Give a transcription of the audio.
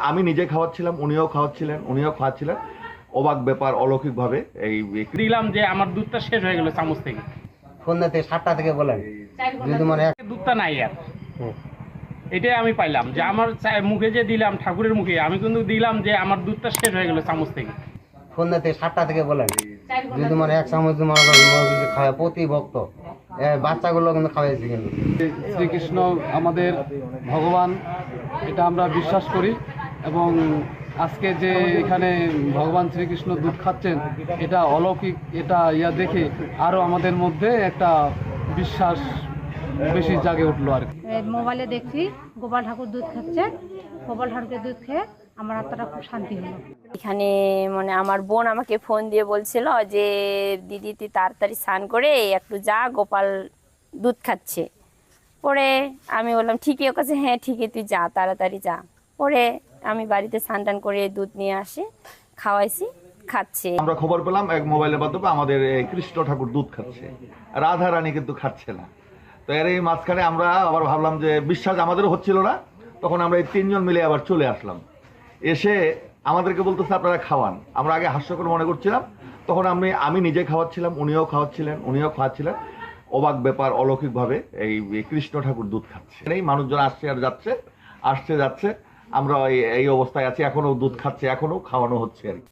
আমি নিজে খাওয়াচ্ছিলাম, উনিও খাওয়াচ্ছিলেন। অবাক ব্যাপার, অলৌকিকভাবে দিলাম যে আমার দুধটা শেষ হয়ে গেল চামচ থেকে। সন্ধ্যা থেকে 7টা থেকে বলেন যদি মানে দুধটা নাই আর, এটাই আমি পাইলাম যে আমার মুখে যে দিলাম ঠাকুরের মুখে, আমি কিন্তু দিলাম যে আমার দুধটা শেষ হয়ে গেল চামচ থেকে। সন্ধ্যা থেকে 7টা থেকে বলেন যদি মানে 1 চামচ যদি খাওয়া প্রতি ভক্ত বাচ্চাগুলো কিন্তু খাওয়াইছে। কিন্তু শ্রীকৃষ্ণ আমাদের ভগবান, এটা আমরা বিশ্বাস করি। এবং আজকে যে এখানে ভগবান শ্রীকৃষ্ণ দুধ খাচ্ছেন, এটা অলৌকিক, এটা দেখে আরও আমাদের মধ্যে একটা বিশ্বাস বেশি জাগে উঠলো আর কি। মোবাইলে দেখছি গোপাল ঠাকুর দুধ খাচ্ছে, গোপাল ঠাকুরের দুধ খেয়ে আমার আত্মাটা খুব শান্তি হলো। এখানে মানে আমার বোন আমাকে ফোন দিয়ে বলছিল যে দিদি তুই তাড়াতাড়ি স্নান করে একটু যা, গোপাল দুধ খাচ্ছে। পরে আমি বললাম ঠিকই, ও কাছে হ্যাঁ ঠিকই তুই যা, তাড়াতাড়ি যা। পরে আমি বাড়িতে স্নান টান করে দুধ নিয়ে আসি, খাওয়াইছি, খাচ্ছে। আমরা খবর পেলাম এক মোবাইলের মাধ্যমে আমাদের কৃষ্ণ ঠাকুর দুধ খাচ্ছে, রাধা রানী কিন্তু খাচ্ছে না। তো এর এই মাঝখানে আমরা আবার ভাবলাম যে বিশ্বাস আমাদেরও হচ্ছিল না, তখন আমরা এই 3 জন মিলে আবার চলে আসলাম। এসে আমাদেরকে বলতেছে আপনারা খাওয়ান। আমরা আগে হাস্যকর মনে করছিলাম, তখন আমি নিজে খাওয়াচ্ছিলাম, উনিও খাওয়াচ্ছিলেন। অবাক ব্যাপার, অলৌকিকভাবে এই কৃষ্ণ ঠাকুর দুধ খাচ্ছে। এই মানুষজন আসছে যাচ্ছে, আমরা এই অবস্থায় আছি, এখনো দুধ খাচ্ছে, এখনো খাওয়ানো হচ্ছে আর কি।